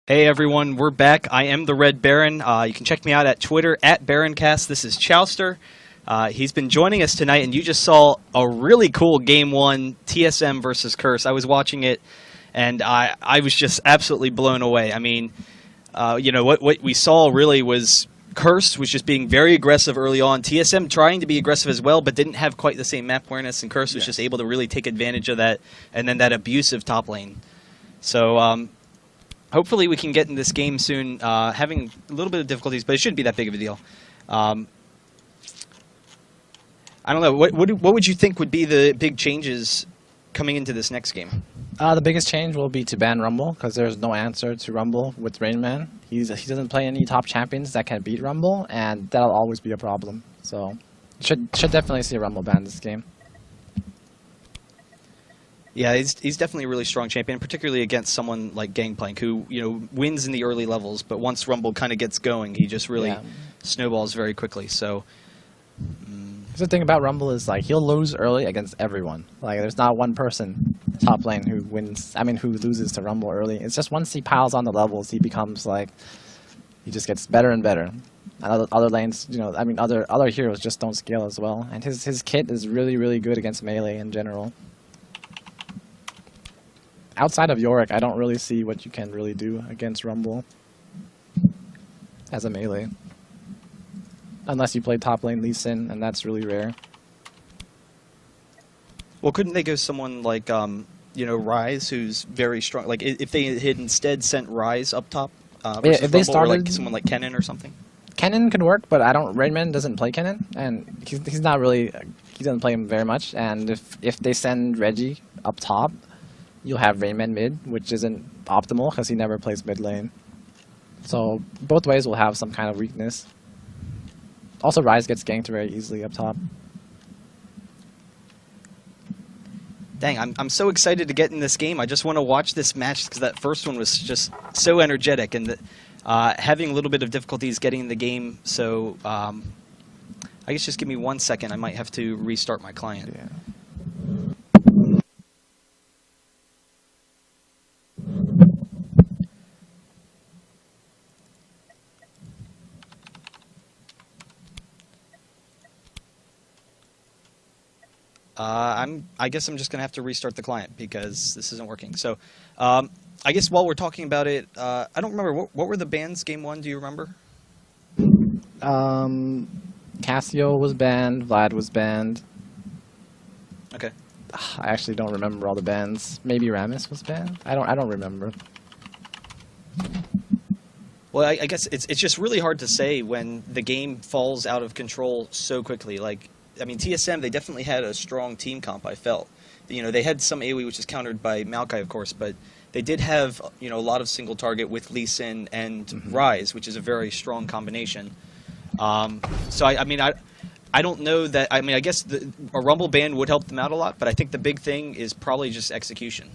Hey everyone, we're back. I am the Red Baron. You can check me out at Twitter at Baroncast. This is Chowster. He's been joining us tonight, and you just saw a really cool Game 1 TSM versus Curse. I was watching it, and I was just absolutely blown away. I mean, what we saw really was Curse was just being very aggressive early on. TSM trying to be aggressive as well, but didn't have quite the same map awareness, and Curse was just able to really take advantage of that, and then that abusive top lane. So, hopefully we can get in this game soon, having a little bit of difficulties, but it shouldn't be that big of a deal. I don't know, what would you think would be the big changes coming into this next game? The biggest change will be to ban Rumble, because there's no answer to Rumble with TheRainMan. He doesn't play any top champions that can beat Rumble, and that'll always be a problem. So, should definitely see a Rumble ban this game. Yeah, he's definitely a really strong champion, particularly against someone like Gangplank, who wins in the early levels, but once Rumble kind of gets going, he just really snowballs very quickly. So, the thing about Rumble is he'll lose early against everyone. There's not one person top lane who wins. I mean, who loses to Rumble early. It's just once he piles on the levels, he becomes he just gets better and better. And other lanes, other heroes just don't scale as well. And his kit is really good against melee in general. Outside of Yorick, I don't really see what you can really do against Rumble as a melee. Unless you play top lane Lee Sin, and that's really rare. Well, couldn't they go someone like, Ryze, who's very strong? Like, if they had instead sent Ryze up top, versus if they Rumble, started, or someone like Kennen or something? Kennen could work, but TheRainMan doesn't play Kennen, and he's not really, he doesn't play him very much, and if they send Reggie up top, you'll have TheRainMan mid, which isn't optimal because he never plays mid lane. So both ways will have some kind of weakness. Also, Ryze gets ganked very easily up top. Dang, I'm so excited to get in this game. I just want to watch this match because that first one was just so energetic, and having a little bit of difficulties getting in the game. So I guess just give me 1 second. I might have to restart my client. Yeah. I guess I'm just gonna have to restart the client because this isn't working. So, I guess while we're talking about it, I don't remember what were the bans Game 1. Do you remember? Cassio was banned. Vlad was banned. Okay. I actually don't remember all the bans. Maybe Rammus was banned. I don't remember. Well, I guess it's just really hard to say when the game falls out of control so quickly. I mean, TSM, they definitely had a strong team comp, I felt. They had some AoE, which is countered by Maokai, of course, but they did have, a lot of single target with Lee Sin and Ryze, which is a very strong combination. So, I don't know that... I mean, I guess a Rumble ban would help them out a lot, but I think the big thing is probably just execution.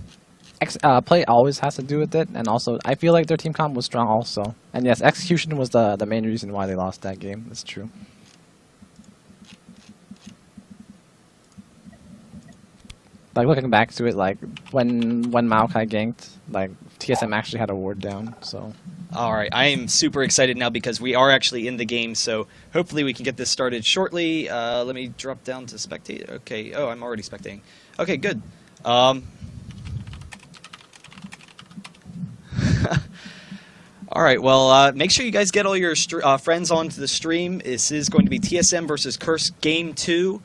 Play always has to do with it, and also, I feel like their team comp was strong also. And yes, execution was the main reason why they lost that game. That's true. Looking back to it, when Maokai ganked, TSM actually had a ward down, so... Alright, I am super excited now because we are actually in the game, so hopefully we can get this started shortly. Let me drop down to spectate. Okay, oh, I'm already spectating. Okay, good. Alright, well, make sure you guys get all your friends onto the stream. This is going to be TSM versus Curse Game 2.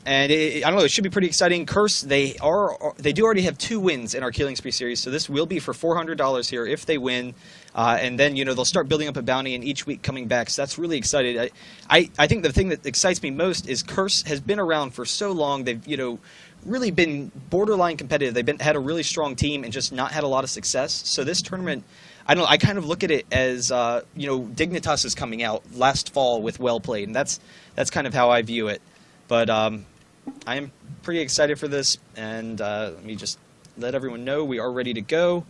And I don't know, it should be pretty exciting. Curse, they do already have 2 wins in our Killing Spree series, so this will be for $400 here if they win. And then, they'll start building up a bounty and each week coming back, so that's really exciting. I think the thing that excites me most is Curse has been around for so long. They've, really been borderline competitive. They've had a really strong team and just not had a lot of success. So this tournament, I kind of look at it as, Dignitas is coming out last fall with Well Played, and that's kind of how I view it. But I am pretty excited for this, and let me just let everyone know we are ready to go.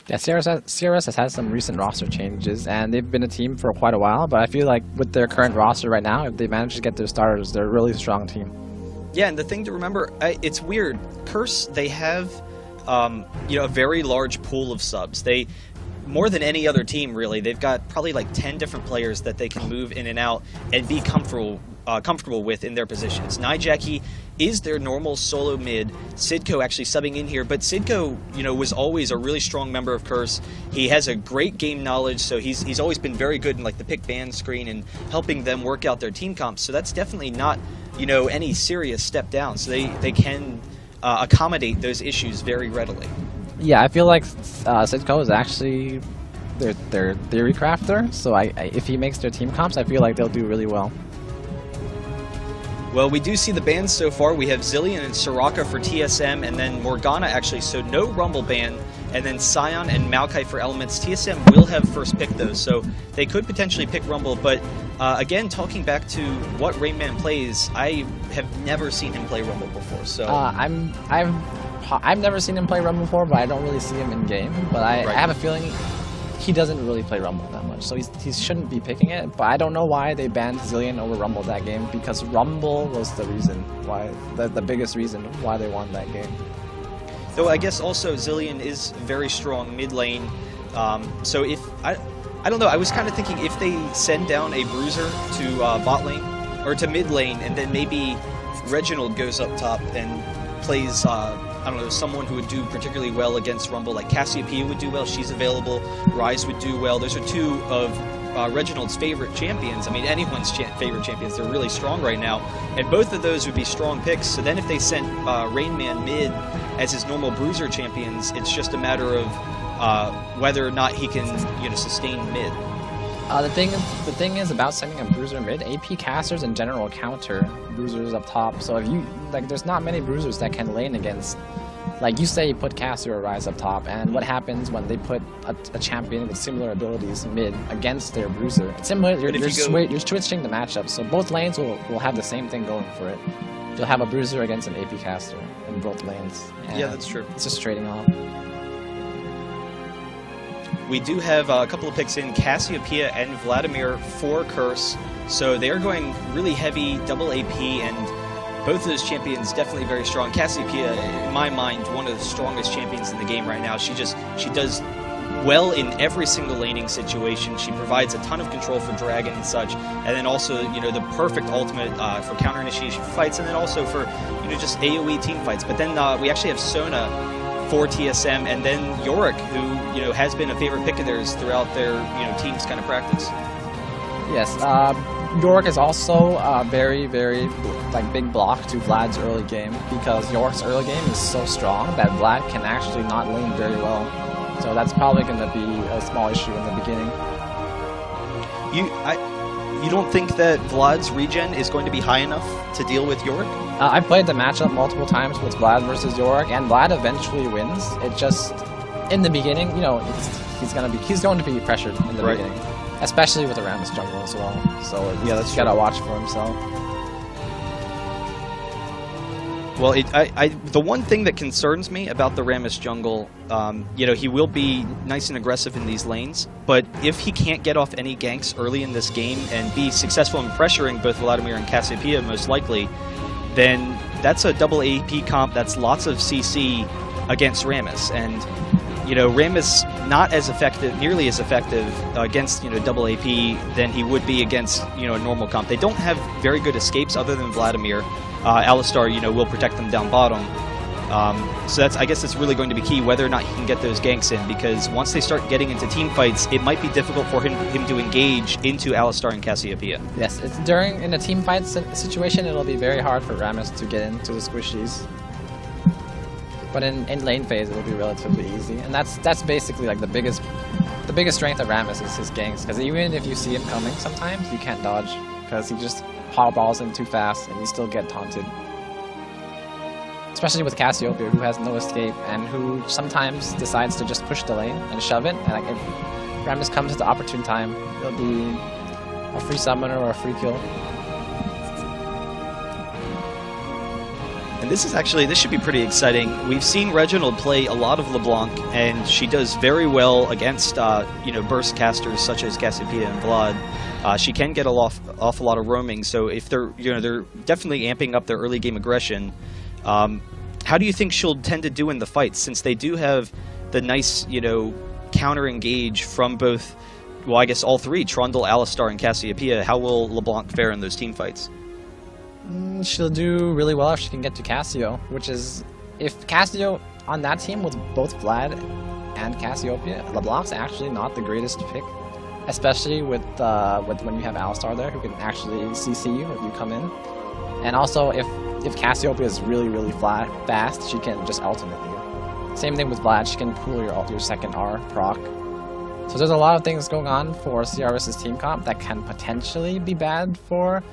Yeah, CRS has had some recent roster changes, and they've been a team for quite a while, but I feel like with their current roster right now, if they manage to get their starters, they're a really strong team. Yeah, and the thing to remember, it's weird. Curse, they have a very large pool of subs. They, more than any other team, really, they've got probably like 10 different players that they can move in and out and be comfortable with in their positions. Nijaki is their normal solo mid. SYDTKO actually subbing in here, but SYDTKO, was always a really strong member of Curse. He has a great game knowledge, so he's always been very good in like the pick ban screen and helping them work out their team comps. So that's definitely not, any serious step down. So they can accommodate those issues very readily. Yeah, I feel like SYDTKO is actually their theory crafter. So if he makes their team comps, I feel like they'll do really well. Well, we do see the bans so far. We have Zilean and Soraka for TSM, and then Morgana actually, so no Rumble ban, and then Sion and Maokai for Elementz. TSM will have first pick those, so they could potentially pick Rumble, but again, talking back to what TheRainMan plays, I have never seen him play Rumble before, so... I've never seen him play Rumble before, but I don't really see him in game, but I have a feeling he doesn't really play Rumble that much, so he shouldn't be picking it, but I don't know why they banned Zilean over Rumble that game, because Rumble was the reason why, the biggest reason why they won that game. Though I guess also Zilean is very strong mid lane, so if, I don't know, I was kind of thinking if they send down a bruiser to bot lane, or to mid lane, and then maybe Reginald goes up top and plays, I don't know, someone who would do particularly well against Rumble, like Cassiopeia would do well, she's available, Ryze would do well. Those are two of Reginald's favorite champions. I mean, anyone's favorite champions. They're really strong right now, and both of those would be strong picks. So then if they sent TheRainMan mid as his normal bruiser champions, it's just a matter of whether or not he can, sustain mid. The thing is about sending a bruiser mid, AP casters in general counter bruisers up top. So if you there's not many bruisers that can lane against. Like you say, you put caster or Ryze up top, and what happens when they put a champion with similar abilities mid against their bruiser? It's similar. You're switching the matchup, so both lanes will have the same thing going for it. You'll have a bruiser against an AP caster in both lanes. Yeah, that's true. It's just trading off. We do have a couple of picks in, Cassiopeia and Vladimir for Curse, so they are going really heavy, double AP, and both of those champions definitely very strong. Cassiopeia, in my mind, one of the strongest champions in the game right now. She does well in every single laning situation. She provides a ton of control for Dragon and such, and then also, the perfect ultimate for counter initiation fights, and then also for, just AoE team fights. But then we actually have Sona for TSM, and then Yorick, who has been a favorite pick of theirs throughout their team's kind of practice. Yes, Yorick is also a very, very big block to Vlad's early game, because Yorick's early game is so strong that Vlad can actually not lane very well. So that's probably going to be a small issue in the beginning. You don't think that Vlad's regen is going to be high enough to deal with Yorick? I played the matchup multiple times with Vlad versus Yorick, and Vlad eventually wins. It just, in the beginning, he's going to be pressured in the beginning, especially with the Rammus jungle as well. So yeah, he's got to watch for himself. Well, the one thing that concerns me about the Rammus jungle, he will be nice and aggressive in these lanes, but if he can't get off any ganks early in this game and be successful in pressuring both Vladimir and Cassiopeia most likely, then that's a double AP comp, that's lots of CC against Rammus, and Rammus not as effective, nearly as effective against double AP than he would be against a normal comp. They don't have very good escapes other than Vladimir. Alistar, will protect them down bottom. So I guess that's really going to be key, whether or not he can get those ganks in, because once they start getting into team fights, it might be difficult for him to engage into Alistar and Cassiopeia. Yes, in a team fight situation, it'll be very hard for Rammus to get into the squishies. But in lane phase, it'll be relatively easy, and that's basically the biggest strength of Rammus is his ganks, because even if you see him coming, sometimes you can't dodge, because he just powerballs in too fast, and you still get taunted. Especially with Cassiopeia, who has no escape, and who sometimes decides to just push the lane and shove it, and if Rammus comes at the opportune time, it'll be a free summoner or a free kill. And this should be pretty exciting. We've seen Reginald play a lot of LeBlanc, and she does very well against burst casters such as Cassiopeia and Vlad. She can get an awful lot of roaming, so if they're definitely amping up their early game aggression. How do you think she'll tend to do in the fights, since they do have the nice counter engage from both, well, I guess all three, Trundle, Alistar, and Cassiopeia? How will LeBlanc fare in those team fights? She'll do really well if she can get to Cassio, which is, if Cassio on that team with both Vlad and Cassiopeia, LeBlanc's actually not the greatest pick, especially with when you have Alistar there who can actually CC you if you come in. And also, if Cassiopeia is really fast, she can just ultimate you. Same thing with Vlad, she can pull your second R proc. So there's a lot of things going on for CRS's team comp that can potentially be bad for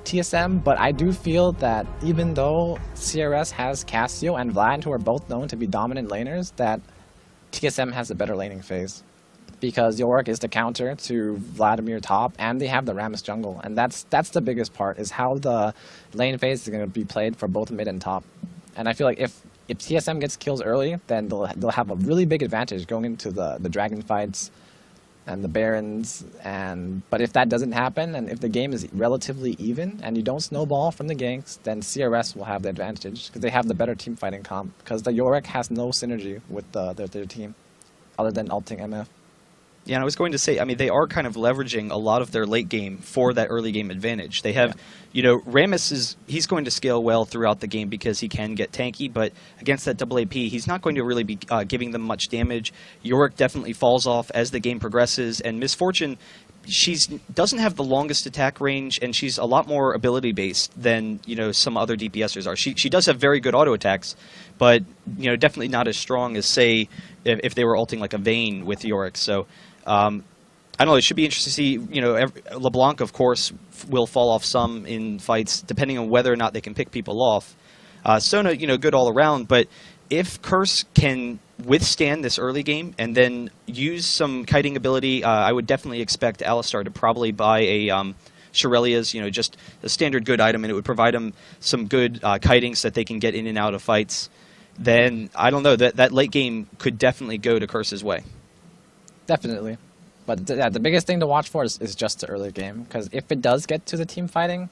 TSM, but I do feel that even though CRS has Cassio and Vlad, who are both known to be dominant laners, that TSM has a better laning phase. Because Yorick is the counter to Vladimir top, and they have the Rammus jungle, and that's the biggest part, is how the lane phase is going to be played for both mid and top. And I feel like if TSM gets kills early, then they'll have a really big advantage going into the dragon fights and the Barons, but if that doesn't happen, and if the game is relatively even, and you don't snowball from the ganks, then CRS will have the advantage, because they have the better team fighting comp, because the Yorick has no synergy with their team, other than ulting MF. Yeah, and I was going to say, I mean, they are kind of leveraging a lot of their late game for that early game advantage. They have, Rammus he's going to scale well throughout the game because he can get tanky, but against that double AP, he's not going to really be giving them much damage. Yorick definitely falls off as the game progresses, and Misfortune, doesn't have the longest attack range, and she's a lot more ability based than some other DPSers are. She does have very good auto attacks, but definitely not as strong as, say, if they were ulting like a Vayne with Yorick. So I don't know. It should be interesting to see. LeBlanc, of course, will fall off some in fights, depending on whether or not they can pick people off. Sona, good all around, but if Curse can withstand this early game and then use some kiting ability, I would definitely expect Alistar to probably buy a Shirelia's, just a standard good item, and it would provide them some good kiting so that they can get in and out of fights. Then I don't know, that late game could definitely go to Curse's way. Definitely. But the biggest thing to watch for is just the early game, because if it does get to the team fighting,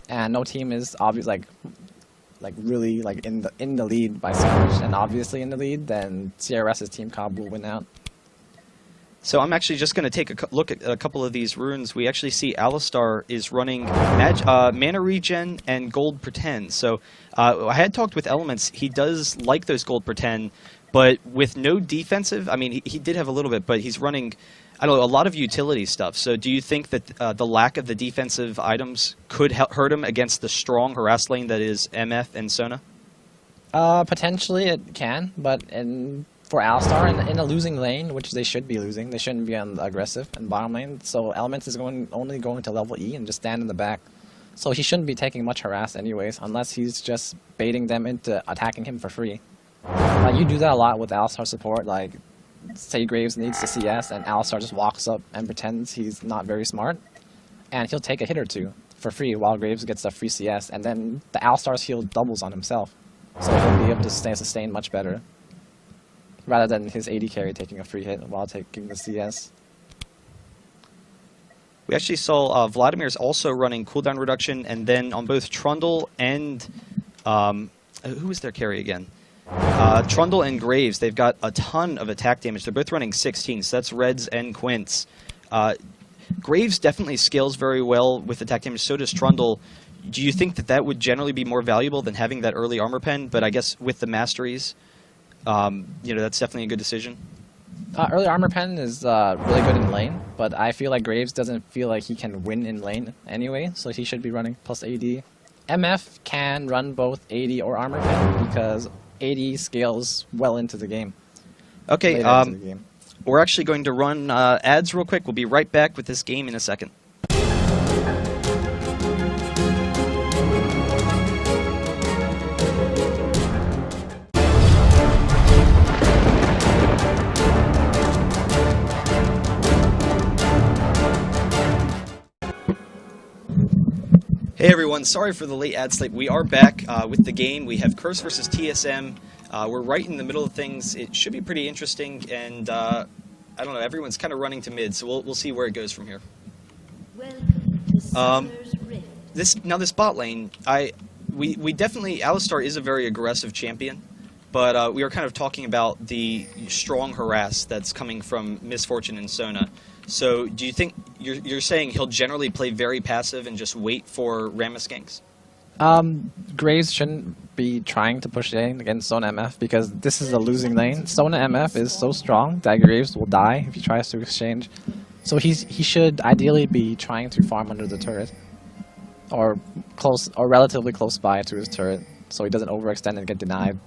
and no team is obviously really in the lead by so much, and obviously in the lead, then CRS's team comp will win out. So I'm actually just going to take a look at a couple of these runes. We actually see Alistar is running Mana Regen and Gold Pretend. So I had talked with Elementz. He does like those Gold Pretend, but with no defensive, I mean, he did have a little bit, but he's running, I don't know, a lot of utility stuff. So do you think that the lack of the defensive items could hurt him against the strong harass lane that is MF and Sona? Potentially it can, but for Alistar, in a losing lane, which they should be losing, they shouldn't be on the aggressive and bottom lane, so Elementz is only going to level E and just stand in the back. So he shouldn't be taking much harass anyways, unless he's just baiting them into attacking him for free. You do that a lot with Alistar support, like, say Graves needs to CS, and Alistar just walks up and pretends he's not very smart, and he'll take a hit or two for free while Graves gets a free CS, and then the Alistar's heal doubles on himself. So he'll be able to sustain much better, rather than his AD carry taking a free hit while taking the CS. We actually saw Vladimir's also running cooldown reduction, and then on both Trundle and who was their carry again? Trundle and Graves, they've got a ton of attack damage. They're both running 16, so that's Reds and Quints. Graves definitely scales very well with attack damage, so does Trundle. Do you think that would generally be more valuable than having that early armor pen? But I guess with the masteries, that's definitely a good decision. Early armor pen is really good in lane, but I feel like Graves doesn't feel like he can win in lane anyway, so he should be running plus AD. MF can run both AD or armor pen because AD scales well into the game. Okay, we're actually going to run ads real quick. We'll be right back with this game in a second. Hey everyone, sorry for the late ad slate. We are back with the game. We have Curse versus TSM. We're right in the middle of things. It should be pretty interesting, and I don't know, everyone's kind of running to mid, so we'll see where it goes from here. This bot lane, we definitely, Alistar is a very aggressive champion, but we are kind of talking about the strong harass that's coming from Misfortune and Sona. So do you think you're saying he'll generally play very passive and just wait for Rammus ganks? Graves shouldn't be trying to push lane against Sona MF because this is a losing lane. Sona MF is so strong that Graves will die if he tries to exchange. So he should ideally be trying to farm under the turret, or close or relatively close by to his turret, so he doesn't overextend and get denied.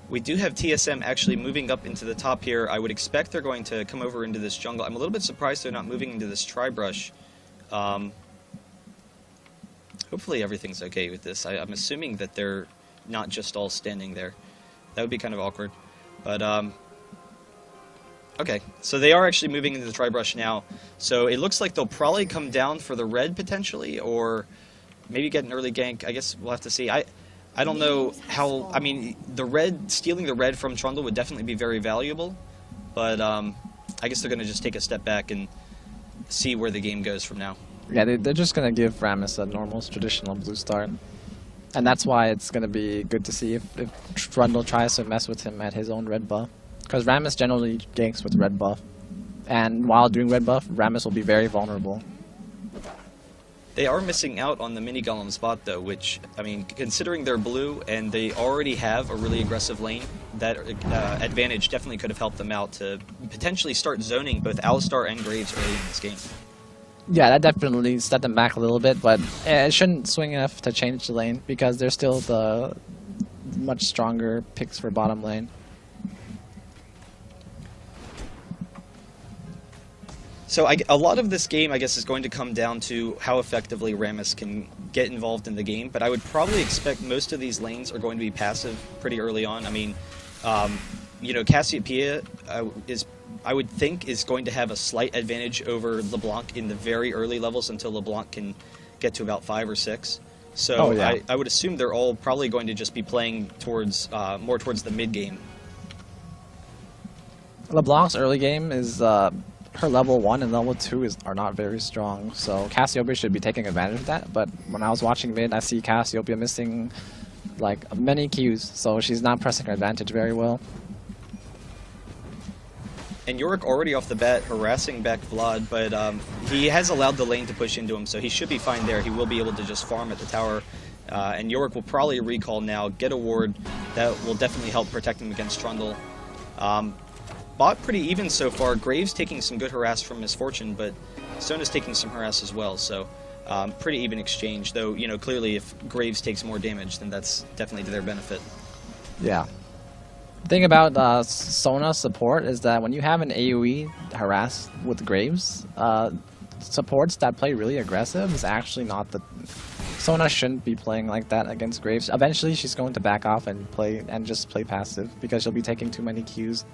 We do have TSM actually moving up into the top here. I would expect they're going to come over into this jungle. I'm a little bit surprised they're not moving into this tri-brush. Hopefully everything's okay with this. I'm assuming that they're not just all standing there. That would be kind of awkward. But, okay. So they are actually moving into the tri-brush now. So it looks like they'll probably come down for the red potentially, or maybe get an early gank. I guess we'll have to see. I don't know how, I mean, stealing the red from Trundle would definitely be very valuable, but I guess they're going to just take a step back and see where the game goes from now. Yeah, they're just going to give Rammus a normal, traditional blue start. And that's why it's going to be good to see if Trundle tries to mess with him at his own red buff. Because Rammus generally ganks with red buff. And while doing red buff, Rammus will be very vulnerable. They are missing out on the mini golem spot though, which, I mean, considering they're blue and they already have a really aggressive lane, that advantage definitely could have helped them out to potentially start zoning both Alistar and Graves early in this game. Yeah, that definitely set them back a little bit, but it shouldn't swing enough to change the lane because they're still the much stronger picks for bottom lane. So a lot of this game, I guess, is going to come down to how effectively Rammus can get involved in the game, but I would probably expect most of these lanes are going to be passive pretty early on. I mean, you know, Cassiopeia I would think, is going to have a slight advantage over LeBlanc in the very early levels until LeBlanc can get to about 5 or 6. So yeah. I would assume they're all probably going to just be playing towards more towards the mid game. LeBlanc's early game is her level 1 and level 2 are not very strong, so Cassiopeia should be taking advantage of that. But when I was watching mid, I see Cassiopeia missing like many Qs, so she's not pressing her advantage very well. And Yorick already off the bat harassing back Vlad, but he has allowed the lane to push into him, so he should be fine there. He will be able to just farm at the tower, and Yorick will probably recall now, get a ward. That will definitely help protect him against Trundle. Bot pretty even so far. Graves taking some good harass from Misfortune, but Sona's taking some harass as well, so pretty even exchange, though, you know, clearly if Graves takes more damage, then that's definitely to their benefit. Yeah. The thing about Sona support is that when you have an AoE harass with Graves, supports that play really aggressive is actually not the... Sona shouldn't be playing like that against Graves. Eventually she's going to back off and just play passive because she'll be taking too many Qs.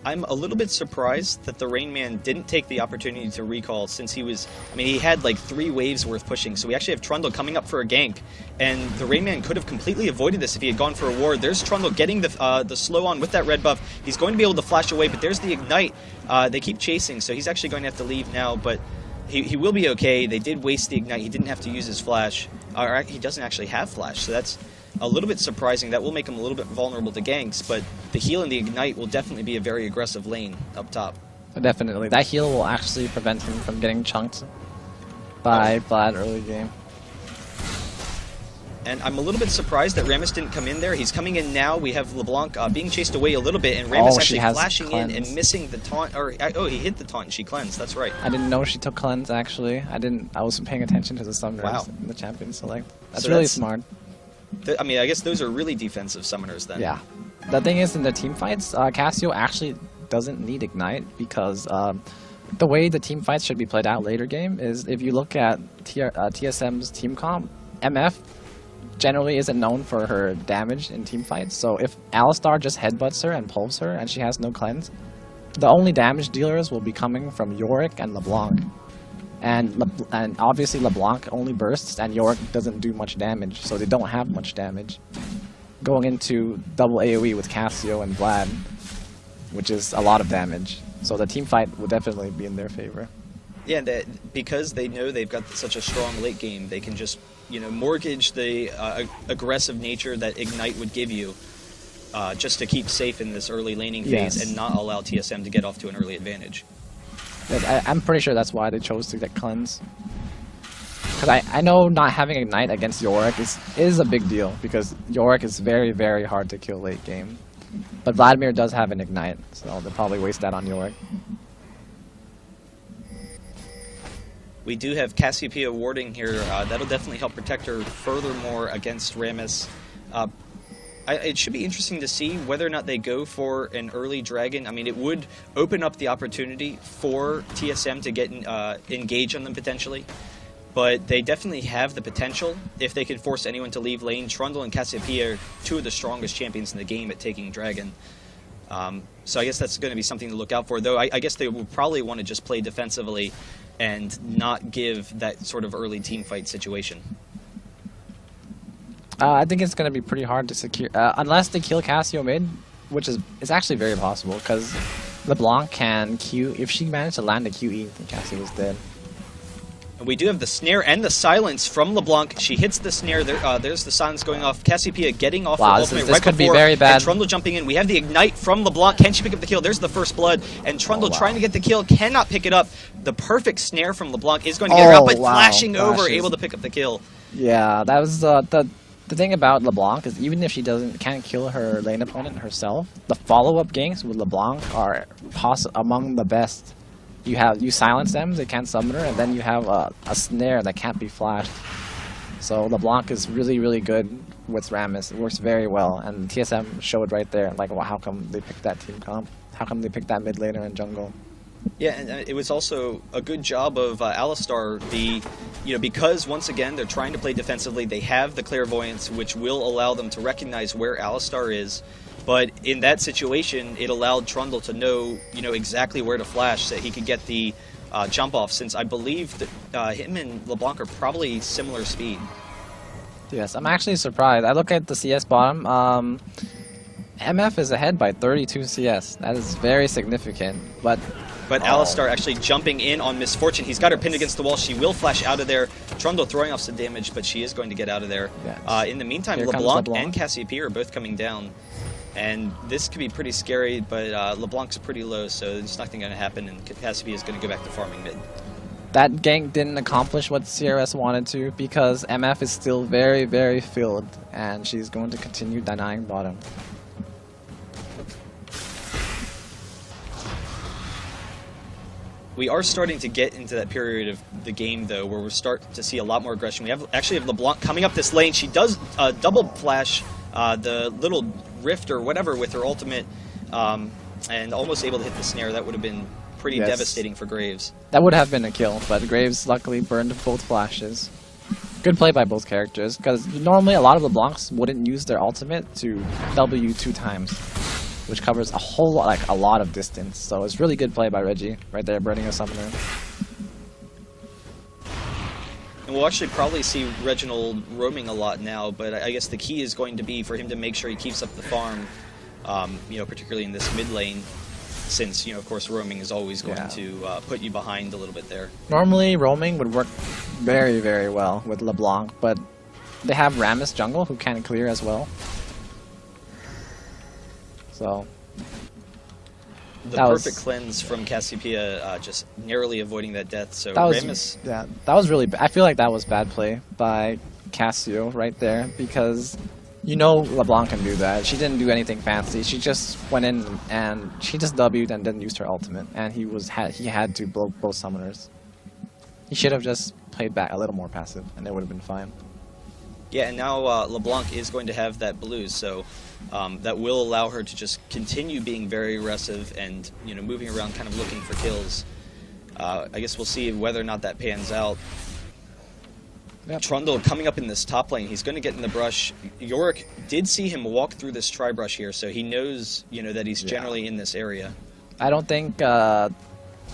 I'm a little bit surprised that TheRainMan didn't take the opportunity to recall, since he was, I mean, he had like 3 waves worth pushing, so we actually have Trundle coming up for a gank, and TheRainMan could have completely avoided this if he had gone for a ward. There's Trundle getting the slow on with that red buff. He's going to be able to flash away, but there's the ignite. They keep chasing, so he's actually going to have to leave now, but he will be okay. They did waste the ignite. He didn't have to use his flash, or he doesn't actually have flash, so that's a little bit surprising. That will make him a little bit vulnerable to ganks, but the heal and the ignite will definitely be a very aggressive lane up top. Definitely. That heal will actually prevent him from getting chunked by Vlad early game. And I'm a little bit surprised that Rammus didn't come in there. He's coming in now. We have LeBlanc being chased away a little bit, and Rammus actually flashing in and missing the taunt. Or he hit the taunt and she cleansed. That's right. I didn't know she took cleanse, actually. I wasn't paying attention to the summoners in the champion select. That's really smart. I mean, I guess those are really defensive summoners then. Yeah. The thing is, in the team fights, Cassio actually doesn't need Ignite because the way the team fights should be played out later game is if you look at TSM's team comp, MF generally isn't known for her damage in team fights. So if Alistar just headbutts her and pulls her and she has no cleanse, the only damage dealers will be coming from Yorick and LeBlanc. And obviously LeBlanc only bursts, and Yorick doesn't do much damage, so they don't have much damage. Going into double AoE with Cassio and Vlad, which is a lot of damage. So the team fight will definitely be in their favor. Yeah, because they know they've got such a strong late game, they can just, you know, mortgage the aggressive nature that Ignite would give you, just to keep safe in this early laning phase and not allow TSM to get off to an early advantage. I'm pretty sure that's why they chose to get Cleanse. Because I know not having Ignite against Yorick is a big deal, because Yorick is very, very hard to kill late game. But Vladimir does have an Ignite, so they'll probably waste that on Yorick. We do have Cassiopeia warding here. That'll definitely help protect her furthermore against Rammus. It should be interesting to see whether or not they go for an early Dragon. I mean, it would open up the opportunity for TSM to get engage on them potentially. But they definitely have the potential if they could force anyone to leave lane. Trundle and Cassiopeia are two of the strongest champions in the game at taking Dragon. So I guess that's going to be something to look out for. Though I guess they will probably want to just play defensively and not give that sort of early team fight situation. I think it's going to be pretty hard to secure, unless they kill Cassio mid, which is actually very possible, because LeBlanc can Q. If she managed to land a QE, then Cassio is dead. And we do have the snare and the silence from LeBlanc. She hits the snare. There's the silence going off. Cassiopeia getting off the ultimate this right could before, be very bad. and Trundle jumping in. We have the Ignite from LeBlanc. Can she pick up the kill? There's the first blood. And Trundle trying to get the kill, cannot pick it up. The perfect snare from LeBlanc is going to get her out, but flashing over, able to pick up the kill. Yeah, that was the thing about LeBlanc is even if she can't kill her lane opponent herself, the follow-up ganks with LeBlanc are among the best. You silence them, they can't summon her, and then you have a snare that can't be flashed. So LeBlanc is really, really good with Rammus. It works very well, and TSM showed right there, like, well, how come they picked that team comp? How come they picked that mid laner and jungle? Yeah, and it was also a good job of Alistar. Because once again they're trying to play defensively, they have the clairvoyance, which will allow them to recognize where Alistar is. But in that situation, it allowed Trundle to know, exactly where to flash so that he could get the jump off. Since I believe that him and LeBlanc are probably similar speed. Yes, I'm actually surprised. I look at the CS bottom. MF is ahead by 32 CS. That is very significant. But Alistar actually jumping in on Misfortune. He's got her pinned against the wall. She will flash out of there. Trundle throwing off some damage, but she is going to get out of there. Yes. In the meantime, LeBlanc and Cassiopeia are both coming down. And this could be pretty scary, but LeBlanc's pretty low, so there's nothing going to happen, and Cassiopeia is going to go back to farming mid. That gank didn't accomplish what CRS wanted to, because MF is still very, very filled, and she's going to continue denying bottom. We are starting to get into that period of the game, though, where we're starting to see a lot more aggression. We actually have LeBlanc coming up this lane. She does double flash the little rift or whatever with her ultimate, and almost able to hit the snare. That would have been pretty devastating for Graves. That would have been a kill, but Graves luckily burned both flashes. Good play by both characters, because normally a lot of LeBlancs wouldn't use their ultimate to W 2 times, which covers a whole lot, like a lot of distance. So it's really good play by Reggie, right there, burning a summoner. And we'll actually probably see Reginald roaming a lot now, but I guess the key is going to be for him to make sure he keeps up the farm, particularly in this mid lane, since, of course, roaming is always going to put you behind a little bit there. Normally, roaming would work very, very well with LeBlanc, but they have Rammus jungle who can clear as well. So the perfect cleanse from Cassiopeia, just narrowly avoiding that death. So that was, Rammus, that was really I feel like that was bad play by Cassio right there, because LeBlanc can do that. She didn't do anything fancy. She just went in and she just W'd and then used her ultimate, and he had to blow both summoners. He should have just played back a little more passive, and it would have been fine. Yeah, and now LeBlanc is going to have that blue, so that will allow her to just continue being very aggressive and moving around, kind of looking for kills. I guess we'll see whether or not that pans out. Yep. Trundle coming up in this top lane, he's going to get in the brush. Yorick did see him walk through this tri-brush here, so he knows that he's generally in this area. I don't think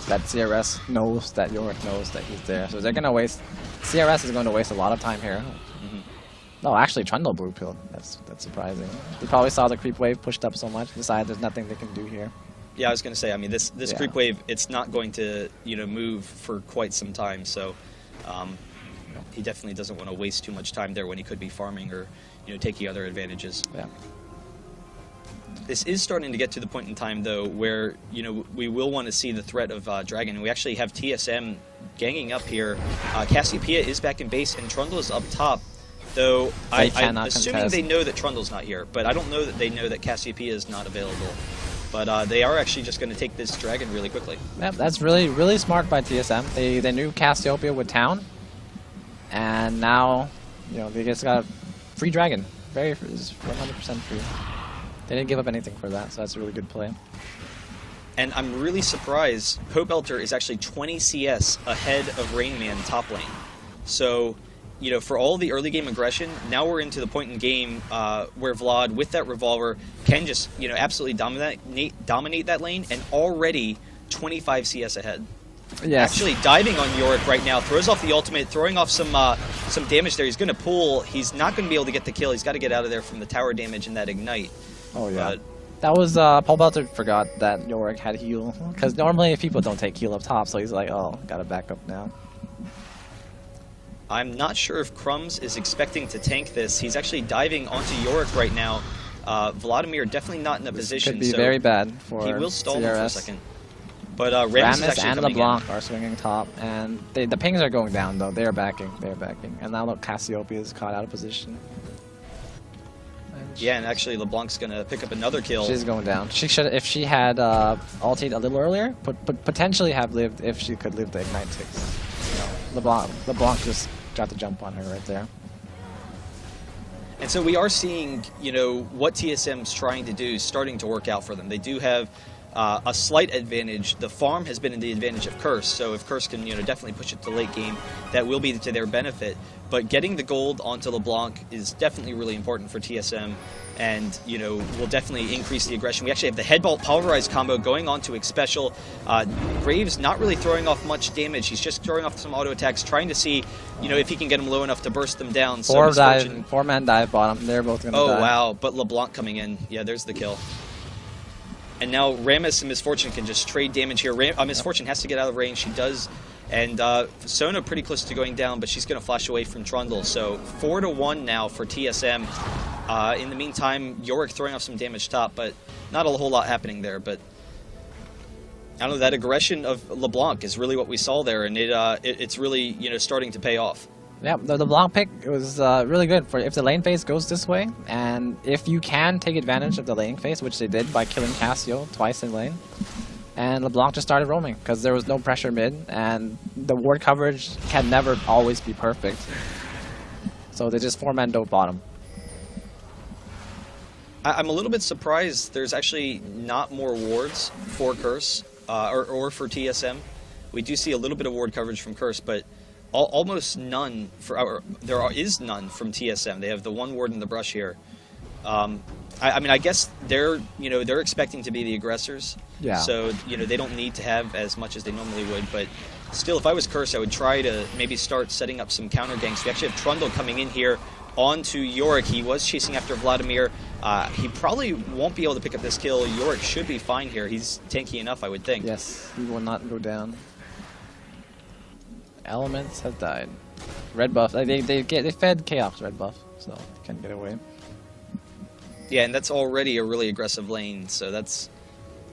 that CRS knows that Yorick knows that he's there. So they're going to waste... CRS is going to waste a lot of time here. No, actually, Trundle blue pilled. That's surprising. They probably saw the creep wave pushed up so much, decided there's nothing they can do here. Yeah, I was going to say, I mean, this creep wave, it's not going to, move for quite some time, so he definitely doesn't want to waste too much time there when he could be farming or, taking other advantages. Yeah. This is starting to get to the point in time, though, where, we will want to see the threat of Dragon. We actually have TSM ganging up here. Cassiopeia is back in base, and Trundle is up top. Though I'm assuming they know that Trundle's not here, but I don't know that they know that Cassiopeia is not available. But they are actually just going to take this dragon really quickly. Yep, that's really smart by TSM. They knew Cassiopeia would town, and now they just got a free dragon, 100% free. They didn't give up anything for that, so that's a really good play. And I'm really surprised Pobelter is actually 20 CS ahead of TheRainMan top lane. So. For all the early game aggression, now we're into the point in game where Vlad, with that revolver, can just, absolutely dominate that lane, and already 25 CS ahead. Yes. Actually diving on Yorick right now, throws off the ultimate, throwing off some damage there. He's going to pull. He's not going to be able to get the kill. He's got to get out of there from the tower damage and that ignite. Oh, yeah. That was, Pobelter forgot that Yorick had heal, because normally people don't take heal up top, so he's like, oh, gotta back up now. I'm not sure if Crumbzz is expecting to tank this. He's actually diving onto Yorick right now. Vladimir definitely not in a position. Could be very bad for he will stall him for a second. But Rammus is actually and coming LeBlanc in. are swinging top, and the pings are going down though. They're backing. And now look, Cassiopeia is caught out of position. Yeah, and actually LeBlanc's gonna pick up another kill. She's going down. She should, if she had ultied a little earlier, potentially have lived if she could live the ignite ticks. LeBlanc just got the jump on her right there. And so we are seeing, what TSM's trying to do starting to work out for them. They do have a slight advantage. The farm has been in the advantage of Curse, so if Curse can, definitely push it to late game, that will be to their benefit. But getting the gold onto LeBlanc is definitely really important for TSM, and, will definitely increase the aggression. We actually have the Headbolt Pulverized combo going on to Xpecial. Graves not really throwing off much damage. He's just throwing off some auto attacks, trying to see, if he can get them low enough to burst them down. Four-man dive bottom. They're both going to die. Oh, wow. But LeBlanc coming in. Yeah, there's the kill. And now Rammus and Misfortune can just trade damage here. Misfortune has to get out of range. She does. And Sona pretty close to going down, but she's going to flash away from Trundle. So 4-1 now for TSM. In the meantime, Yorick throwing off some damage top, but not a whole lot happening there. But I don't know, that aggression of LeBlanc is really what we saw there, and it's really starting to pay off. Yeah, the LeBlanc pick was really good for if the lane phase goes this way, and if you can take advantage of the lane phase, which they did by killing Cassio twice in lane. And LeBlanc just started roaming because there was no pressure mid, and the ward coverage can never always be perfect. So they just four-man dope bottom. I'm a little bit surprised there's actually not more wards for Curse or for TSM. We do see a little bit of ward coverage from Curse, but almost none is none from TSM. They have the one ward in the brush here. I mean, I guess they're expecting to be the aggressors. Yeah. So they don't need to have as much as they normally would. But still, if I was Curse, I would try to maybe start setting up some counter ganks. We actually have Trundle coming in here onto Yorick. He was chasing after Vladimir. He probably won't be able to pick up this kill. Yorick should be fine here. He's tanky enough, I would think. Yes, he will not go down. Elementz has died. Red buff. They fed Chaox red buff, so they can't get away. Yeah, and that's already a really aggressive lane, so that's,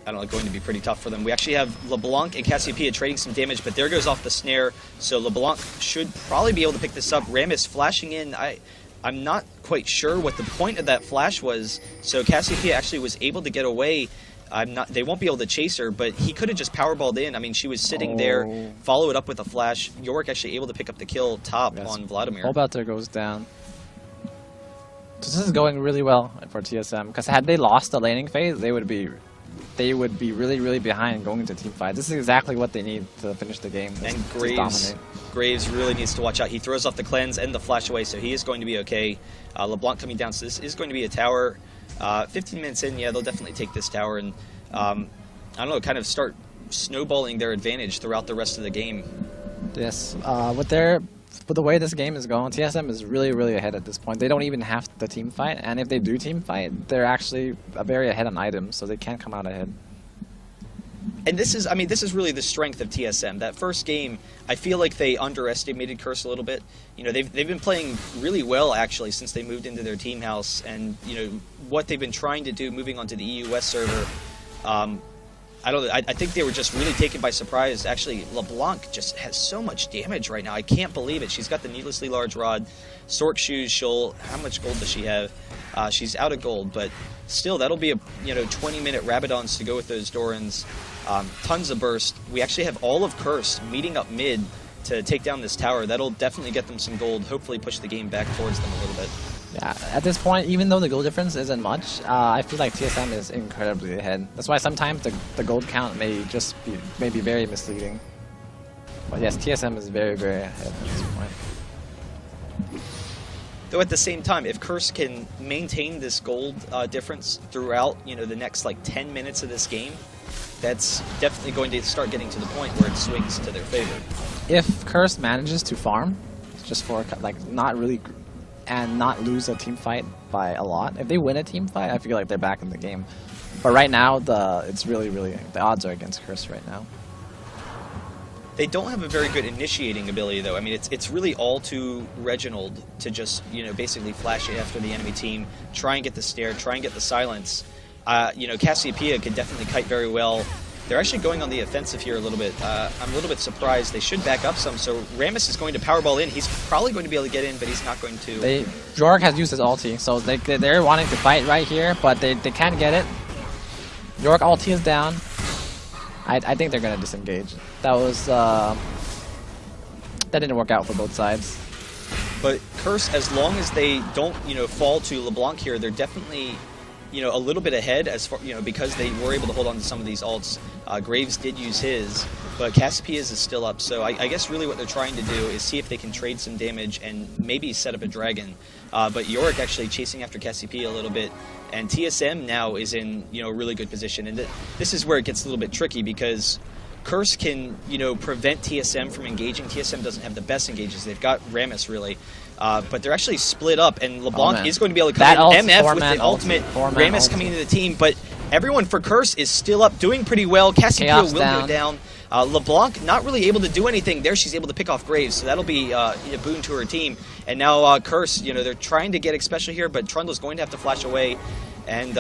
I don't know, going to be pretty tough for them. We actually have LeBlanc and Cassiopeia trading some damage, but there goes off the snare, so LeBlanc should probably be able to pick this up. Rammus flashing in. I'm not quite sure what the point of that flash was, so Cassiopeia actually was able to get away. They won't be able to chase her, but he could have just powerballed in. I mean, she was sitting there, follow it up with a flash. Yorick actually able to pick up the kill top on Vladimir. Pobelter goes down. So this is going really well for TSM, because had they lost the laning phase, they would be really behind going into team fight. This is exactly what they need to finish the game. And Graves really needs to watch out. He throws off the cleanse and the flash away, so he is going to be okay. LeBlanc coming down, so this is going to be a tower. 15 minutes in, yeah, they'll definitely take this tower and, I don't know, kind of start snowballing their advantage throughout the rest of the game. Yes, with the way this game is going, TSM is really, really ahead at this point. They don't even have the team fight, and if they do team fight, they're actually very ahead on items, so they can't come out ahead. And this is really the strength of TSM. That first game, I feel like they underestimated Curse a little bit. You know, they've been playing really well actually since they moved into their team house, and you know what they've been trying to do moving onto the EU West server. I think they were just really taken by surprise. Actually, LeBlanc just has so much damage right now. I can't believe it. She's got the needlessly large rod, Sork shoes. How much gold does she have? She's out of gold, but still, that'll be a 20-minute Rabadons to go with those Dorans. Tons of burst. We actually have all of Curse meeting up mid to take down this tower. That'll definitely get them some gold. Hopefully, push the game back towards them a little bit. Yeah, at this point, even though the gold difference isn't much, I feel like TSM is incredibly ahead. That's why sometimes the gold count may be very misleading. But yes, TSM is very, very ahead at this point. Though at the same time, if Curse can maintain this gold difference throughout, the next like 10 minutes of this game, that's definitely going to start getting to the point where it swings to their favor. If Curse manages to farm, just for like not really. And not lose a team fight by a lot. If they win a team fight, I feel like they're back in the game. But right now, it's really, the odds are against Curse right now. They don't have a very good initiating ability, though. I mean, it's really all to Reginald to just, basically flash it after the enemy team, try and get the stare, try and get the silence. Cassiopeia could definitely kite very well. They're actually going on the offensive here a little bit. I'm a little bit surprised. They should back up some, so Rammus is going to Powerball in. He's probably going to be able to get in, but he's not going to. Jorg has used his ulti, so they're wanting to fight right here, but they can't get it. Jorg ulti is down. I think they're going to disengage. That didn't work out for both sides. But Curse, as long as they don't, fall to LeBlanc here, they're definitely, a little bit ahead as far, because they were able to hold on to some of these ults. Graves did use his, but Cassiopeia's is still up. So I guess really what they're trying to do is see if they can trade some damage and maybe set up a dragon. But Yorick actually chasing after Cassiopeia a little bit, and TSM now is in a really good position. And this is where it gets a little bit tricky because Curse can prevent TSM from engaging. TSM doesn't have the best engages. They've got Rammus really. But they're actually split up, and LeBlanc is going to be able to come in. MF with the ultimate, Rammus coming into the team, but everyone for Curse is still up, doing pretty well. Cassiopeia will go down. LeBlanc not really able to do anything there. She's able to pick off Graves, so that'll be a boon to her team. And now Curse, they're trying to get Xpecial here, but Trundle's going to have to flash away. And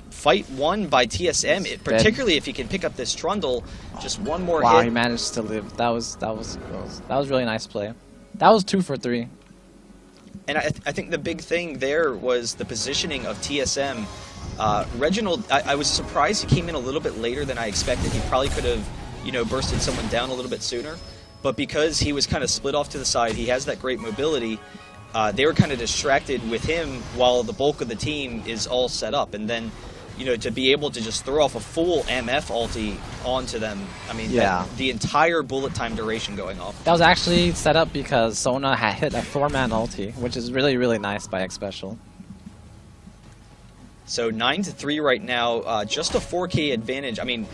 fight won by TSM, particularly if he can pick up this Trundle. Just one more hit. Wow, he managed to live. That was really nice play. That was 2 for 3. And I think the big thing there was the positioning of TSM. Reginald, I was surprised he came in a little bit later than I expected. He probably could have, bursted someone down a little bit sooner. But because he was kind of split off to the side, he has that great mobility. They were kind of distracted with him while the bulk of the team is all set up. And then, to be able to just throw off a full MF ulti onto them, I mean, the entire bullet time duration going off. That was actually set up because Sona had hit a 4-man ulti, which is really, really nice by Xpecial. So 9-3 right now, just a 4K advantage. I mean,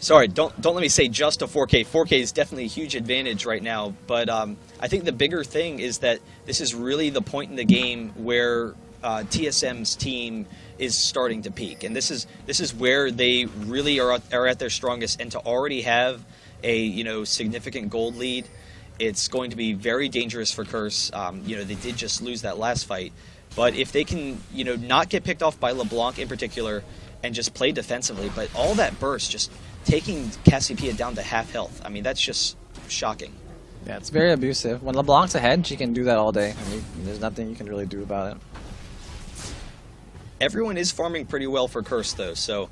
sorry, don't let me say just a 4K. 4K is definitely a huge advantage right now, but I think the bigger thing is that this is really the point in the game where TSM's team is starting to peak, and this is where they really are at their strongest. And to already have a significant gold lead, it's going to be very dangerous for Curse. They did just lose that last fight, but if they can not get picked off by LeBlanc in particular and just play defensively, but all that burst just taking Cassiopeia down to half health, I mean, that's just shocking. Yeah, it's very abusive. When LeBlanc's ahead, she can do that all day. I mean, there's nothing you can really do about it. Everyone is farming pretty well for Curse, though, so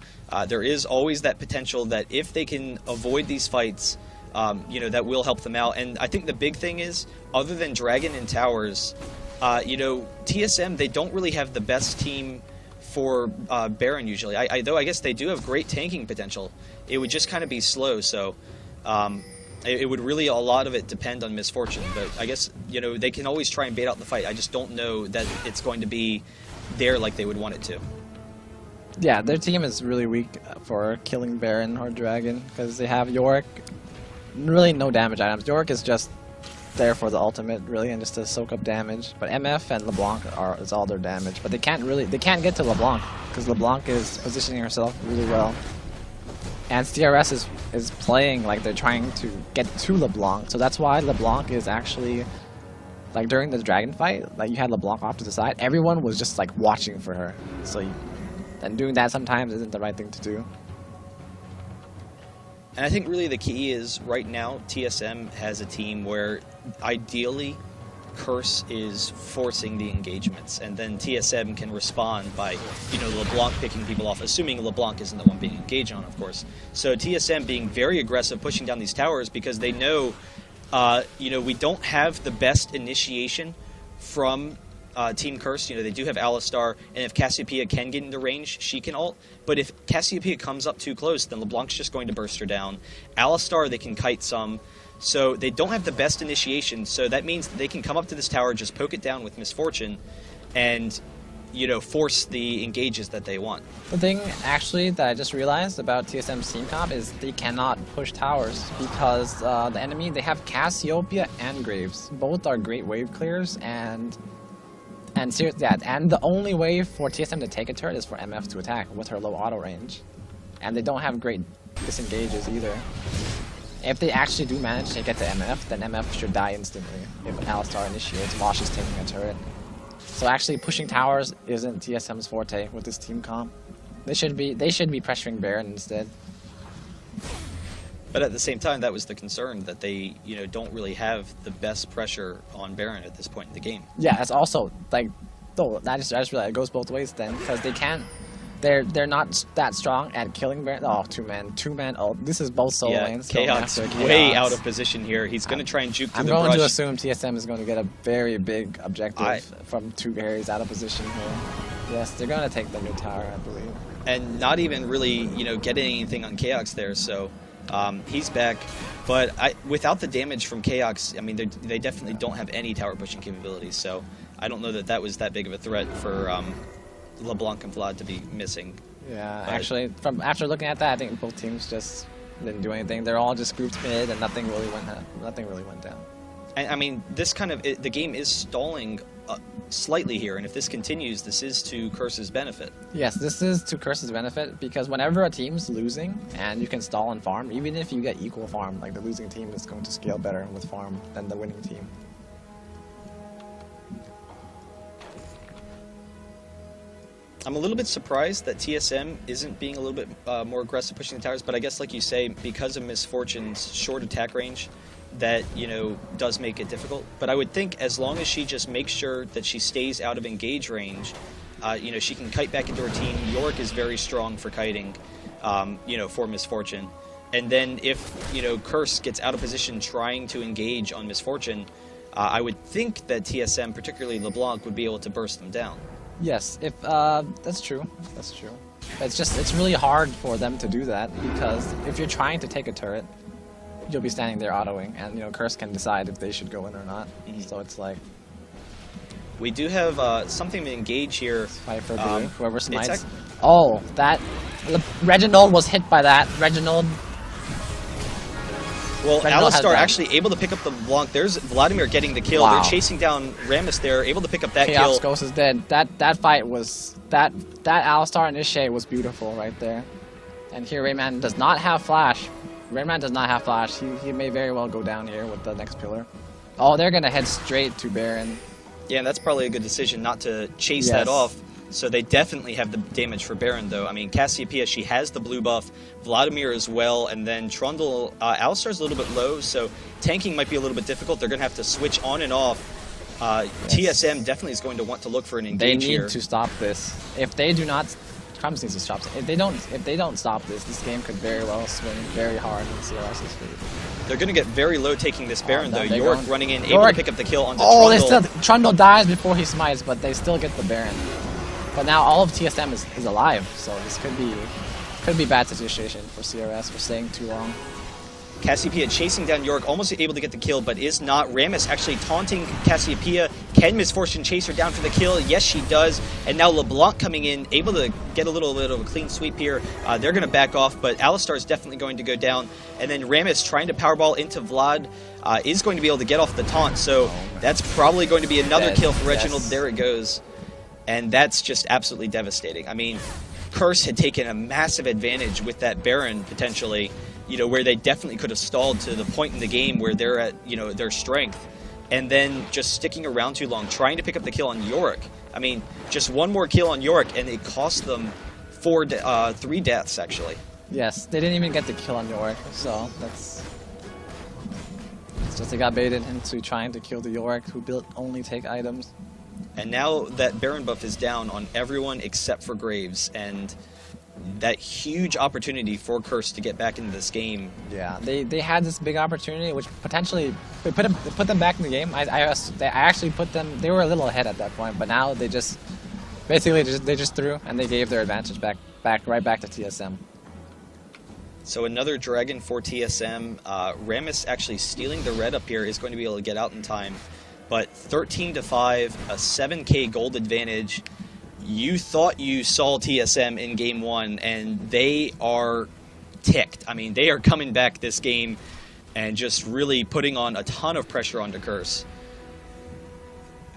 there is always that potential that if they can avoid these fights, that will help them out. And I think the big thing is, other than Dragon and Towers, TSM, they don't really have the best team for Baron usually. Though I guess they do have great tanking potential. It would just kind of be slow, so it would really, a lot of it depend on misfortune. But I guess, they can always try and bait out the fight. I just don't know that it's going to be there like they would want it to. Yeah, their team is really weak for killing Baron or Dragon because they have Yorick. Really, no damage items. Yorick is just there for the ultimate, really, and just to soak up damage. But MF and LeBlanc is all their damage. But they can't get to LeBlanc because LeBlanc is positioning herself really well. And CRS is playing like they're trying to get to LeBlanc, so that's why LeBlanc is actually, like during the dragon fight, like you had LeBlanc off to the side, everyone was just like watching for her. So, and doing that sometimes isn't the right thing to do. And I think really the key is right now TSM has a team where ideally Curse is forcing the engagements, and then TSM can respond by, LeBlanc picking people off, assuming LeBlanc isn't the one being engaged on, of course. So TSM being very aggressive, pushing down these towers because they know, we don't have the best initiation from Team Curse. They do have Alistar, and if Cassiopeia can get into range, she can ult. But if Cassiopeia comes up too close, then LeBlanc's just going to burst her down. Alistar, they can kite some. So they don't have the best initiation, so that means that they can come up to this tower, just poke it down with Misfortune, and, force the engages that they want. The thing, actually, that I just realized about TSM's team comp is they cannot push towers because the enemy, they have Cassiopeia and Graves. Both are great wave clears, and the only way for TSM to take a turret is for MF to attack with her low auto range. And they don't have great disengages either. If they actually do manage to get to MF, then MF should die instantly if Alistar initiates while she's taking a turret. So actually pushing towers isn't TSM's forte with this team comp. They should be pressuring Baron instead. But at the same time, that was the concern, that they, don't really have the best pressure on Baron at this point in the game. Yeah, it's also like, I just realized it goes both ways then, because they can't. They're not that strong at killing Baron. Oh, two man. Oh, this is both solo lanes. Chaox way out of position here. He's going to try and juke through the brush. I'm going to assume TSM is going to get a very big objective from two carries out of position here. Yes, they're going to take the new tower, I believe. And not even really, getting anything on Chaox there, so he's back. But without the damage from Chaox, I mean, they definitely don't have any tower pushing capabilities, so I don't know that was that big of a threat for LeBlanc and Vlad to be missing. Yeah, actually, after looking at that, I think both teams just didn't do anything. They're all just grouped mid, and nothing really went down. And I mean, this the game is stalling slightly here, and if this continues, this is to Curse's benefit. Yes, this is to Curse's benefit, because whenever a team's losing and you can stall and farm, even if you get equal farm, like the losing team is going to scale better with farm than the winning team. I'm a little bit surprised that TSM isn't being a little bit more aggressive pushing the towers, but I guess, like you say, because of Misfortune's short attack range, that, does make it difficult. But I would think as long as she just makes sure that she stays out of engage range, she can kite back into her team. Yorick is very strong for kiting, for Misfortune. And then if, Curse gets out of position trying to engage on Misfortune, I would think that TSM, particularly LeBlanc, would be able to burst them down. Yes, if that's true. That's true. It's really hard for them to do that, because if you're trying to take a turret, you'll be standing there autoing, and Curse can decide if they should go in or not. Mm-hmm. So it's like, we do have something to engage here. Fight for blue. Whoever smites. Oh, that Reginald was hit by that. Reginald. Well, Alistar actually able to pick up the LeBlanc. There's Vladimir getting the kill. Wow. They're chasing down Rammus there, able to pick up that Chaox kill. Ghost is dead. That fight was that Alistar initiate was beautiful right there. And here TheRainMan does not have flash. TheRainMan does not have flash. He may very well go down here with the next pillar. Oh, they're gonna head straight to Baron. Yeah, and that's probably a good decision not to chase that off. So they definitely have the damage for Baron, though. I mean, Cassiopeia, she has the blue buff, Vladimir as well, and then Trundle, Alistar's a little bit low, so tanking might be a little bit difficult. They're going to have to switch on and off. TSM definitely is going to want to look for an engage here. They need to stop this. If they do not, Crumbzz needs to stop. If they don't stop this game could very well swing very hard in CRS's favor. They're going to get very low taking this Baron, though. Yorick running in, able Yorick. to pick up the kill onto Trundle. Trundle. Trundle dies before he smites, but they still get the Baron. But now all of TSM is alive, so this could be bad situation for CRS for staying too long. Cassiopeia chasing down Yorick, almost able to get the kill, but is not. Rammus actually taunting Cassiopeia. Can Miss Fortune chase her down for the kill? Yes, she does. And now LeBlanc coming in, able to get a little bit of a clean sweep here. They're going to back off, but Alistar is definitely going to go down. And then Rammus trying to powerball into Vlad is going to be able to get off the taunt. So that's probably going to be another kill for Reginald. There it goes. And that's just absolutely devastating. I mean, Curse had taken a massive advantage with that Baron, potentially, you know, where they definitely could have stalled to the point in the game where they're at, you know, their strength. And then just sticking around too long, trying to pick up the kill on Yorick. I mean, just one more kill on Yorick, and it cost them 3 deaths, actually. Yes, they didn't even get the kill on Yorick, so that's... It's just they got baited into trying to kill the Yorick, who built only take items. And now that Baron buff is down on everyone except for Graves, and that huge opportunity for Curse to get back into this game. Yeah, they had this big opportunity, which potentially put them back in the game. I actually put them. They were a little ahead at that point, but now they just basically they just threw and they gave their advantage right back to TSM. So another dragon for TSM. Rammus actually stealing the red up here is going to be able to get out in time, but 13-5, a 7K gold advantage. You thought you saw TSM in game 1, and they are ticked. I mean, they are coming back this game and just really putting on a ton of pressure onto Curse.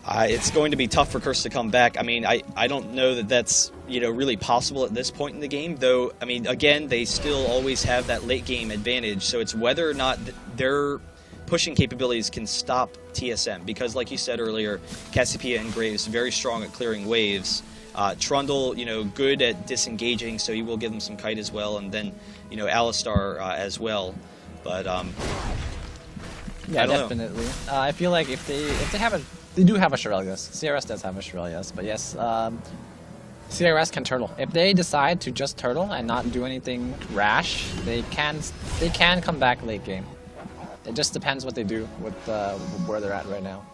It's going to be tough for Curse to come back. I mean, I don't know that that's, you know, really possible at this point in the game, though. I mean, again, they still always have that late game advantage, so it's whether or not their pushing capabilities can stop TSM, because like you said earlier, Cassiopeia and Graves very strong at clearing waves. Trundle, you know, good at disengaging, so he will give them some kite as well, and then, you know, Alistar as well. But yeah, definitely. I feel like if they have they do have a Shurelius. CRS does have a Shurelius, but yes, CRS can turtle. If they decide to just turtle and not do anything rash, they can come back late game. It just depends what they do with where they're at right now.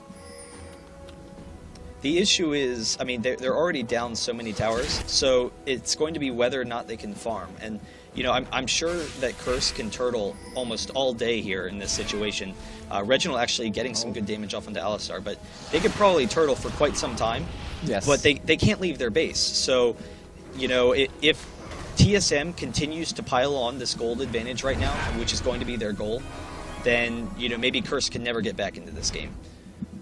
The issue is, I mean, they're already down so many towers, so it's going to be whether or not they can farm. And, you know, I'm sure that Curse can turtle almost all day here in this situation. Reginald actually getting some good damage off onto Alistar, but they could probably turtle for quite some time. Yes. But they can't leave their base. So, you know, if TSM continues to pile on this gold advantage right now, which is going to be their goal, then, you know, maybe Curse can never get back into this game.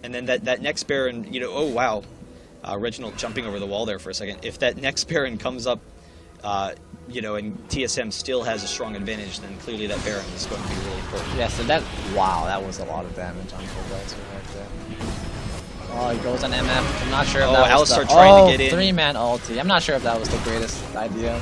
And then that next Baron, you know, oh wow, Reginald jumping over the wall there for a second. If that next Baron comes up, you know, and TSM still has a strong advantage, then clearly that Baron is going to be really important. Yes, and wow, that was a lot of damage on Pobelter right there. Oh, he goes on MF. I'm not sure if that was Alistar trying to get in. 3-man ulti. I'm not sure if that was the greatest idea.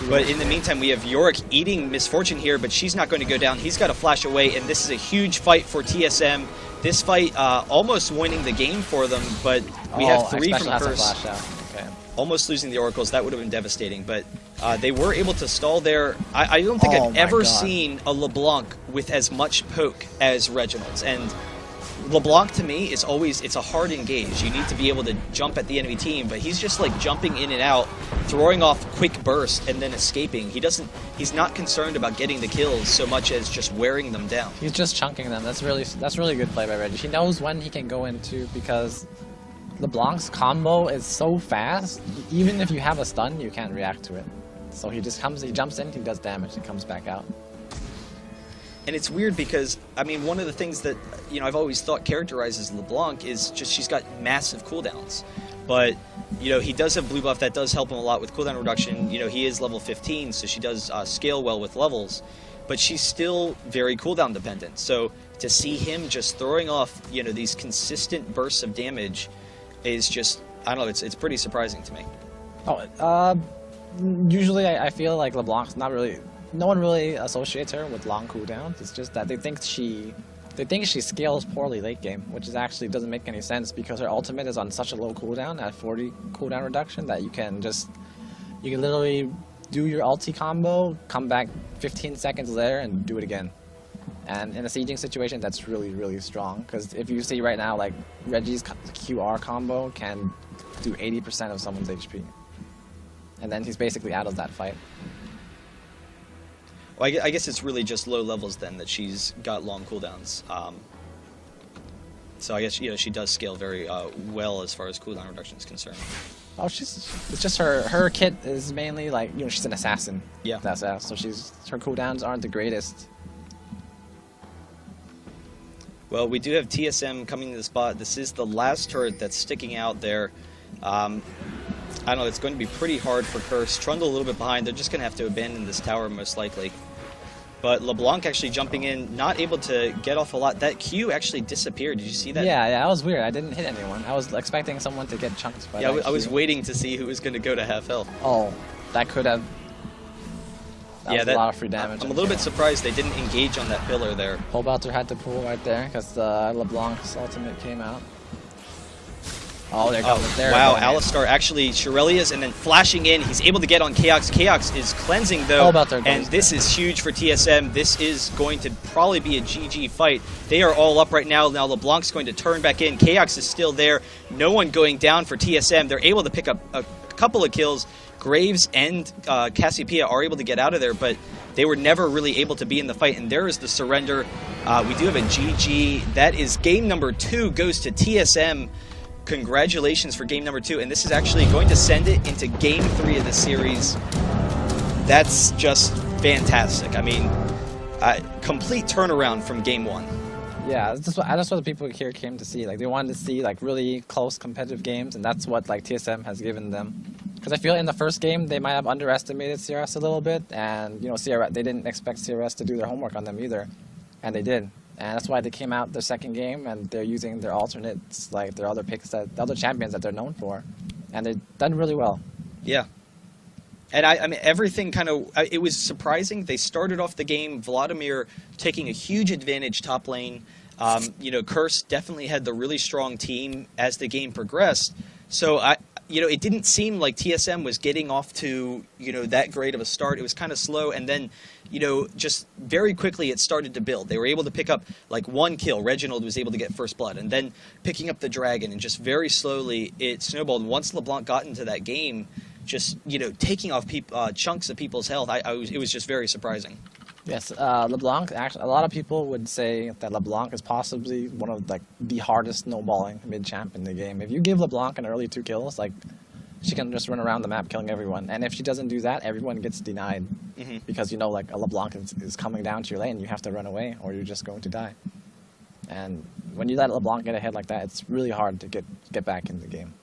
But in the meantime, we have Yorick eating Miss Fortune here, but she's not going to go down. He's got to flash away, and this is a huge fight for TSM. This fight almost winning the game for them, but we have 3 from Curse. Okay. Almost losing the Oracles. That would have been devastating, but they were able to stall there. I don't think I've ever seen a LeBlanc with as much poke as Reginald's. And LeBlanc, to me, is always, it's a hard engage. You need to be able to jump at the enemy team, but he's just like jumping in and out, throwing off quick bursts, and then escaping. He's not concerned about getting the kills so much as just wearing them down. He's just chunking them. That's really good play by Reggie. He knows when he can go into, because LeBlanc's combo is so fast, even if you have a stun, you can't react to it. So he just comes, he jumps in, he does damage, and comes back out. And it's weird because, I mean, one of the things that, you know, I've always thought characterizes LeBlanc is just she's got massive cooldowns. But, you know, he does have blue buff. That does help him a lot with cooldown reduction. You know, he is level 15, so she does scale well with levels. But she's still very cooldown dependent. So to see him just throwing off, you know, these consistent bursts of damage is just, I don't know, it's pretty surprising to me. Usually I feel like LeBlanc's not really... No one really associates her with long cooldowns. It's just that they think she scales poorly late game, which is actually doesn't make any sense because her ultimate is on such a low cooldown at 40 cooldown reduction that you can literally do your ulti combo, come back 15 seconds later and do it again. And in a sieging situation, that's really, really strong. Because if you see right now, like Reggie's QR combo can do 80% of someone's HP, and then he's basically out of that fight. Well, I guess it's really just low levels then that she's got long cooldowns. So I guess she does scale very well as far as cooldown reduction is concerned. Oh, it's just her kit is mainly like she's an assassin. Yeah. That's that. So her cooldowns aren't the greatest. Well, we do have TSM coming to the spot. This is the last turret that's sticking out there. I don't know, it's going to be pretty hard for Curse. Trundle a little bit behind. They're just going to have to abandon this tower most likely. But LeBlanc actually jumping in, not able to get off a lot. That Q actually disappeared. Did you see that? Yeah, that was weird. I didn't hit anyone. I was expecting someone to get chunked by that I was Q. waiting to see who was going to go to half health. Oh, that could have... That was a lot of free damage. I'm a little bit surprised they didn't engage on that pillar there. Pobelter had to pull right there because LeBlanc's ultimate came out. Oh, there goes. There wow, Alistar actually, Shirelia's and then flashing in. He's able to get on Chaox. Chaox is cleansing though, and this is huge for TSM. This is going to probably be a GG fight. They are all up right now. Now LeBlanc's going to turn back in. Chaox is still there. No one going down for TSM. They're able to pick up a couple of kills. Graves and Cassiopeia are able to get out of there, but they were never really able to be in the fight, and there is the surrender. We do have a GG. That is game number 2 goes to TSM. Congratulations for game number 2, and this is actually going to send it into game 3 of the series. That's just fantastic. I mean, complete turnaround from game 1. Yeah, that's what the people here came to see. Like, they wanted to see like really close competitive games, and that's what like TSM has given them. Because I feel in the first game they might have underestimated CRS a little bit, and CRS, they didn't expect CRS to do their homework on them either, and they did. And that's why they came out their second game, and they're using their alternates, like their other picks, the other champions that they're known for, and they've done really well. Yeah. And I mean, everything kind of, it was surprising. They started off the game, Vladimir taking a huge advantage top lane. Curse definitely had the really strong team as the game progressed. So, it didn't seem like TSM was getting off to, that great of a start. It was kind of slow, and then, just very quickly it started to build. They were able to pick up, like, 1 kill. Reginald was able to get first blood, and then picking up the dragon, and just very slowly it snowballed. Once LeBlanc got into that game, just, taking off chunks of people's health, it was just very surprising. Yes, LeBlanc, actually, a lot of people would say that LeBlanc is possibly one of the hardest snowballing mid-champ in the game. If you give LeBlanc an early 2 kills, she can just run around the map killing everyone. And if she doesn't do that, everyone gets denied. Mm-hmm. Because a LeBlanc is coming down to your lane, you have to run away or you're just going to die. And when you let LeBlanc get ahead like that, it's really hard to get back in the game.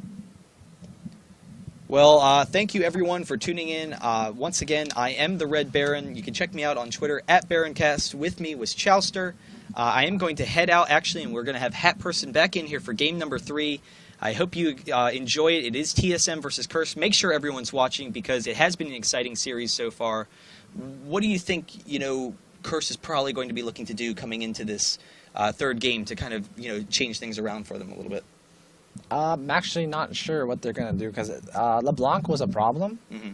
Well, thank you everyone for tuning in. Once again, I am the Red Baron. You can check me out on Twitter @BaronCast. With me was Chowster. I am going to head out actually, and we're going to have HatPerson back in here for game number 3. I hope you enjoy it. It is TSM versus Curse. Make sure everyone's watching because it has been an exciting series so far. What do you think, Curse is probably going to be looking to do coming into this third game to kind of, change things around for them a little bit? I'm actually not sure what they're going to do because LeBlanc was a problem, mm-hmm.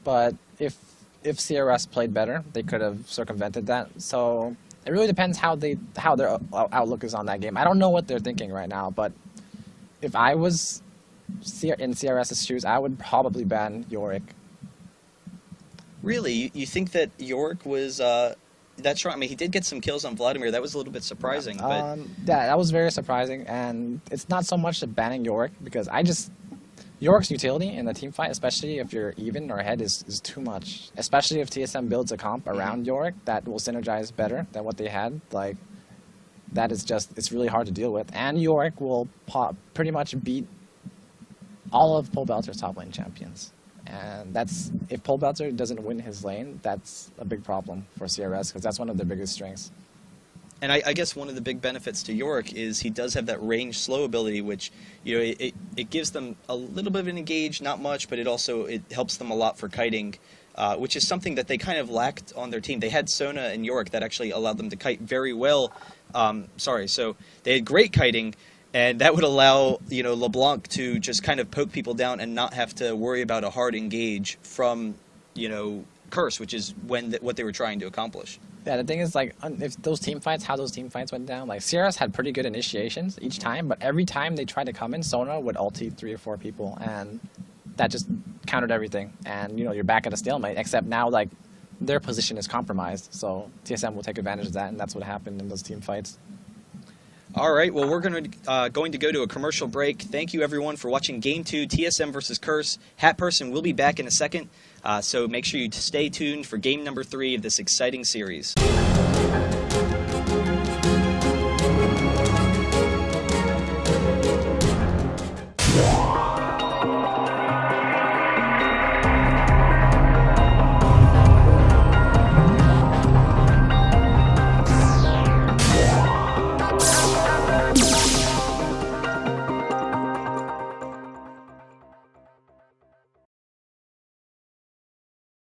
But if CRS played better, they could have circumvented that. So it really depends how their outlook is on that game. I don't know what they're thinking right now, but if I was in CRS's shoes, I would probably ban Yorick. Really? You think that Yorick was... That's right. I mean, he did get some kills on Vladimir. That was a little bit surprising. Yeah, that was very surprising, and it's not so much banning Yorick because Yorick's utility in the team fight, especially if you're even or ahead, is too much. Especially if TSM builds a comp around Yorick that will synergize better than what they had. That is it's really hard to deal with, and Yorick will pretty much beat all of Pobelter's top lane champions. And if Pobelter doesn't win his lane, that's a big problem for CRS because that's one of their biggest strengths. And I guess one of the big benefits to Yorick is he does have that range slow ability, which it gives them a little bit of an engage, not much, but it helps them a lot for kiting, which is something that they kind of lacked on their team. They had Sona and Yorick that actually allowed them to kite very well. So they had great kiting. And that would allow, LeBlanc to just kind of poke people down and not have to worry about a hard engage from, Curse, which is what they were trying to accomplish. Yeah, the thing is, if those team fights, how those team fights went down, CRS had pretty good initiations each time, but every time they tried to come in, Sona would ulti 3 or 4 people, and that just countered everything. And, you're back at a stalemate, except now, their position is compromised, so TSM will take advantage of that, and that's what happened in those team fights. All right, well, we're going to go to a commercial break. Thank you, everyone, for watching Game 2, TSM versus Curse. HatPerson will be back in a second, so make sure you stay tuned for game number 3 of this exciting series.